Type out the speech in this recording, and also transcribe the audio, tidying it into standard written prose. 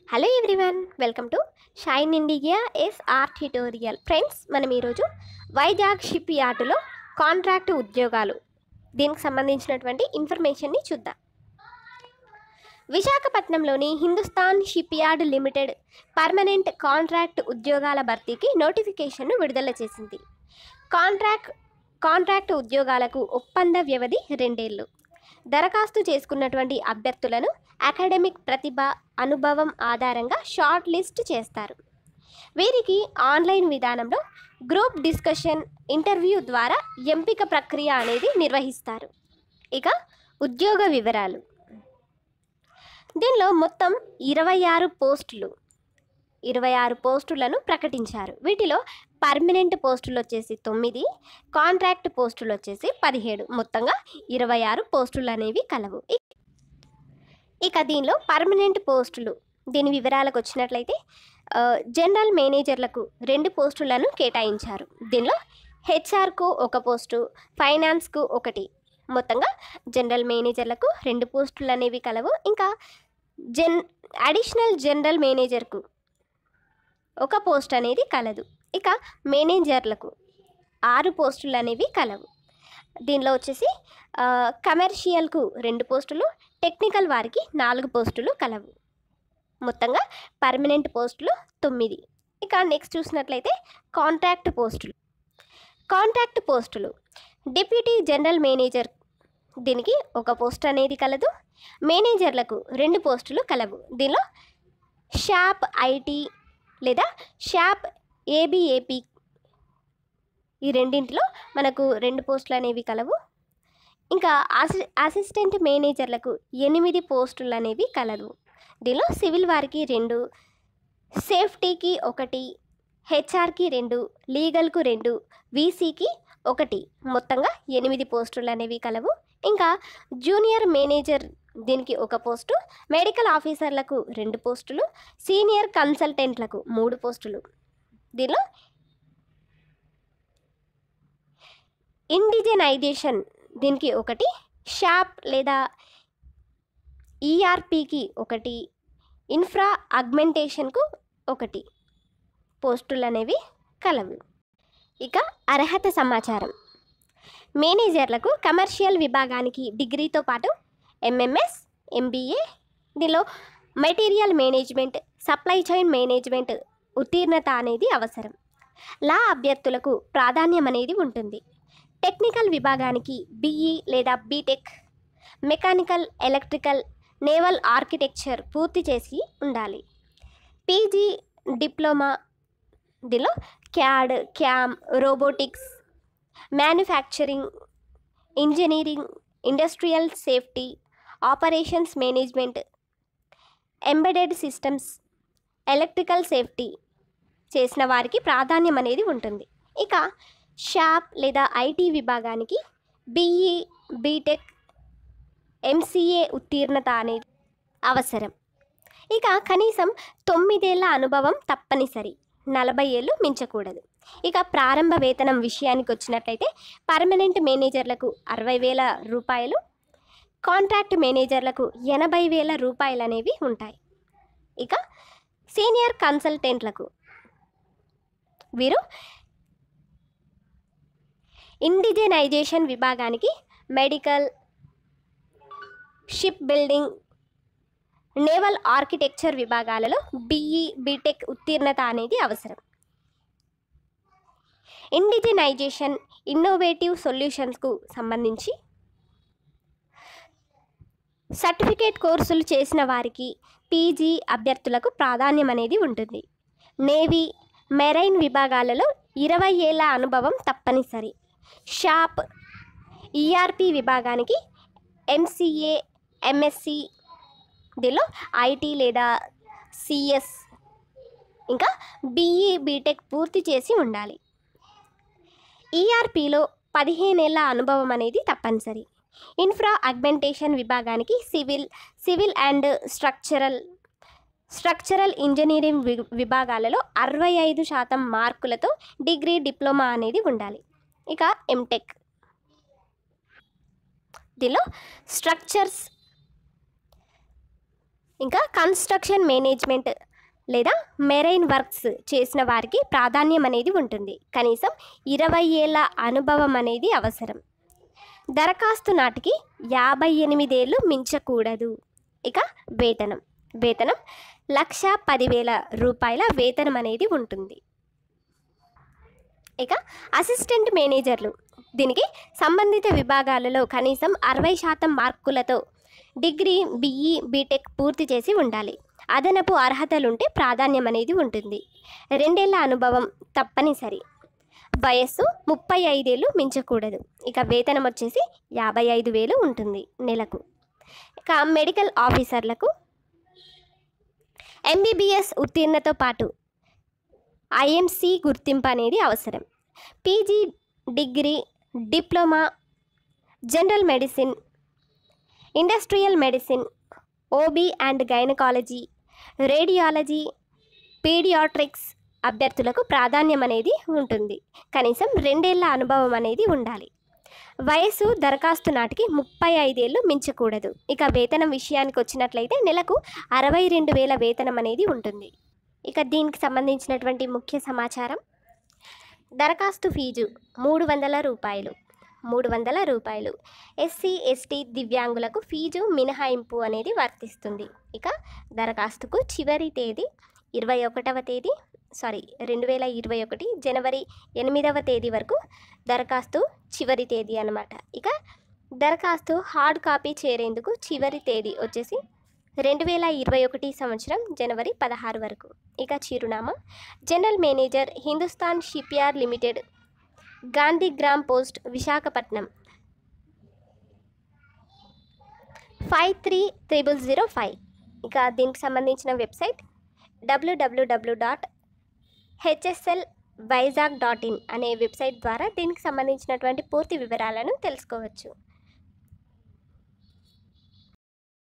Hello everyone, welcome to shine India SR tutorial. Friends, మనం ఈరోజు Vizag ship యార్డులో contract ఉద్యోగాలు దీనికి సంబంధించినటువంటి ఇన్ఫర్మేషన్ని చూద్దాం. విశాఖపట్నంలోని Hindustan ship yard limited permanent contract ఉద్యోగాల భర్తీకి నోటిఫికేషన్ను విడుదల చేసింది. కాంట్రాక్ట్ ఉద్యోగాలకు ఒప్పంద వ్యవధి 2 ఏళ్ళు. దరఖాస్తు చేసుకున్నటువంటి అభ్యర్థులను అకాడమిక్ ప్రతిభ, అనుభవం ఆధారంగా షార్ట్ లిస్ట్ చేస్తారు. వీరికి ఆన్లైన్ విధానంలో గ్రూప్ డిస్కషన్, ఇంటర్వ్యూ ద్వారా ఎంపిక ప్రక్రియ అనేది నిర్వహిస్తారు. ఇక ఉద్యోగ వివరాలు. దీనిలో మొత్తం 26 పోస్టులను ప్రకటించారు. వీటిలో పర్మనెంట్ పోస్టులు వచ్చేసి 9, కాంట్రాక్ట్ పోస్టులు వచ్చేసి 17, మొత్తంగా 26 పోస్టులు అనేవి కలవు. ఇక దీనిలో పర్మనెంట్ పోస్టులు దీని వివరాలకు వచ్చినట్లయితే జనరల్ మేనేజర్లకు 2 పోస్టులను కేటాయించారు. దీనిలో హెచ్ఆర్కు 1 పోస్టు, ఫైనాన్స్కు 1, మొత్తంగా జనరల్ మేనేజర్లకు 2 పోస్టులు అనేవి కలవు. ఇంకా అడిషనల్ జనరల్ మేనేజర్కు 1 పోస్ట్ అనేది కలదు. ఇక మేనేజర్లకు 6 పోస్టులు అనేవి కలవు. దీనిలో వచ్చేసి కమర్షియల్కు 2 పోస్టులు, టెక్నికల్ వారికి 4 పోస్టులు కలవు. మొత్తంగా పర్మనెంట్ పోస్టులు 9. ఇక నెక్స్ట్ చూసినట్లయితే కాంట్రాక్ట్ పోస్టులు డిప్యూటీ జనరల్ మేనేజర్ దీనికి 1 పోస్ట్ అనేది కలదు. మేనేజర్లకు 2 పోస్టులు కలవు. దీనిలో షాప్ ఐటీ లేదా షాప్ ఏబిఏపి ఈ రెండింటిలో మనకు 2 పోస్టులు అనేవి కలవు. ఇంకా అసిస్టెంట్ మేనేజర్లకు 8 పోస్టులు అనేవి కలవు. దీనిలో సివిల్ వారికి 2, సేఫ్టీకి 1, హెచ్ఆర్కి 2, లీగల్కు 2, వీసీకి 1, మొత్తంగా 8 పోస్టులు అనేవి కలవు. ఇంకా జూనియర్ మేనేజర్ దీనికి 1 పోస్టు, మెడికల్ ఆఫీసర్లకు 2 పోస్టులు, సీనియర్ కన్సల్టెంట్లకు 3 పోస్టులు. దీనిలో ఇండిజనైజేషన్ దీనికి 1, షాప్ లేదా ఈఆర్పికి 1, ఇన్ఫ్రా అగ్మెంటేషన్కు 1 పోస్టులు అనేవి కలవు. ఇక అర్హత సమాచారం. మేనేజర్లకు కమర్షియల్ విభాగానికి డిగ్రీతో పాటు ఎంఎంఎస్, ఎంబీఏ, దీనిలో material management, supply chain management ఉత్తీర్ణత అనేది అవసరం. లా అభ్యర్థులకు ప్రాధాన్యం అనేది ఉంటుంది. టెక్నికల్ విభాగానికి బీఈ లేదా BTech, mechanical, electrical, naval architecture పూర్తి చేసి ఉండాలి. పీజీ డిప్లొమా దీనిలో CAD, CAM, robotics, manufacturing, engineering, industrial safety, operations management, embedded systems, electrical safety చేసిన వారికి ప్రాధాన్యం అనేది ఉంటుంది. ఇక షాప్ లేదా ఐటీ విభాగానికి బీఈ, బీటెక్, ఎంసీఏ ఉత్తీర్ణత అనేది అవసరం. ఇక కనీసం 9 ఏళ్ల అనుభవం తప్పనిసరి, 40 ఏళ్ళు మించకూడదు. ఇక ప్రారంభ వేతనం విషయానికి వచ్చినట్లయితే పర్మనెంట్ మేనేజర్లకు 60,000 రూపాయలు, కాంట్రాక్ట్ మేనేజర్లకు 80,000 రూపాయలు అనేవి ఉంటాయి. ఇక సీనియర్ కన్సల్టెంట్లకు వీరు ఇండిజనైజేషన్ విభాగానికి medical, ship building, naval architecture విభాగాలలో బీఈ, బీటెక్ ఉత్తీర్ణత అనేది అవసరం. ఇండిజనైజేషన్, ఇన్నోవేటివ్ సొల్యూషన్స్కు సంబంధించి సర్టిఫికేట్ కోర్సులు చేసిన వారికి, పీజీ అభ్యర్థులకు ప్రాధాన్యం అనేది ఉంటుంది. నేవీ, మెరైన్ విభాగాలలో 20 ఏళ్ల అనుభవం తప్పనిసరి. షాప్, ఈఆర్పి విభాగానికి ఎంసీఏ, ఎంఎస్సి, దీనిలో ఐటీ లేదా సిఎస్, ఇంకా బీఈ, బీటెక్ పూర్తి చేసి ఉండాలి. ఈఆర్పిలో 15 ఏళ్ల అనుభవం అనేది తప్పనిసరి. ఇన్ఫ్రా అగ్మెంటేషన్ విభాగానికి సివిల్ అండ్ స్ట్రక్చరల్ ఇంజనీరింగ్ విభాగాలలో 65% మార్కులతో డిగ్రీ, డిప్లొమా అనేది ఉండాలి. ఇక ఎంటెక్ దీనిలో స్ట్రక్చర్స్, ఇంకా కన్స్ట్రక్షన్ మేనేజ్మెంట్ లేదా మెరైన్ వర్క్స్ చేసిన వారికి ప్రాధాన్యం అనేది ఉంటుంది. కనీసం 20 ఏళ్ల అనుభవం అనేది అవసరం. దరఖాస్తు నాటికి 58 ఏళ్ళు మించకూడదు. ఇక వేతనం 1,10,000 రూపాయల వేతనం అనేది ఉంటుంది. ఇక అసిస్టెంట్ మేనేజర్లు, దీనికి సంబంధిత విభాగాలలో కనీసం 60% మార్కులతో డిగ్రీ, బిఈ, బీటెక్ పూర్తి చేసి ఉండాలి. అదనపు అర్హతలుంటే ప్రాధాన్యం అనేది ఉంటుంది. 2 ఏళ్ల అనుభవం తప్పనిసరి. వయస్సు 35 ఏళ్ళు మించకూడదు. ఇక వేతనం వచ్చేసి 55,000 ఉంటుంది నెలకు. ఇక మెడికల్ ఆఫీసర్లకు ఎంబీబీఎస్ ఉత్తీర్ణతో పాటు ఐఎంసీ గుర్తింపు అనేది అవసరం. PG, degree, diploma, general medicine, industrial medicine, OB and gynaecology, radiology, paediatrics అభ్యర్థులకు ప్రాధాన్యం అనేది ఉంటుంది. కనీసం 2 ఏళ్ల అనుభవం అనేది ఉండాలి. వయస్సు దరఖాస్తు నాటికి 35 ఏళ్ళు మించకూడదు. ఇక వేతనం విషయానికి వచ్చినట్లయితే నెలకు 62,000 వేతనం అనేది ఉంటుంది. ఇక దీనికి సంబంధించినటువంటి ముఖ్య సమాచారం, దరఖాస్తు ఫీజు 300 రూపాయలు. 300 రూపాయలు. ఎస్సీ, ఎస్టీ, దివ్యాంగులకు ఫీజు మినహాయింపు అనేది వర్తిస్తుంది. ఇక దరఖాస్తుకు చివరి తేదీ 2021 జనవరి 8వ తేదీ వరకు దరఖాస్తు చివరి తేదీ అన్నమాట. ఇక దరఖాస్తు హార్డ్ కాపీ చేరేందుకు చివరి తేదీ వచ్చేసి 2021 సంవత్సరం జనవరి 16 వరకు. ఇక చిరునామా general manager, Hindustan shipyard limited, Gandhigram post, Visakhapatnam 530005. ఇక దీనికి సంబంధించిన వెబ్సైట్ www.hslvizag.in అనే వెబ్సైట్ ద్వారా దీనికి సంబంధించినటువంటి పూర్తి వివరాలను తెలుసుకోవచ్చు.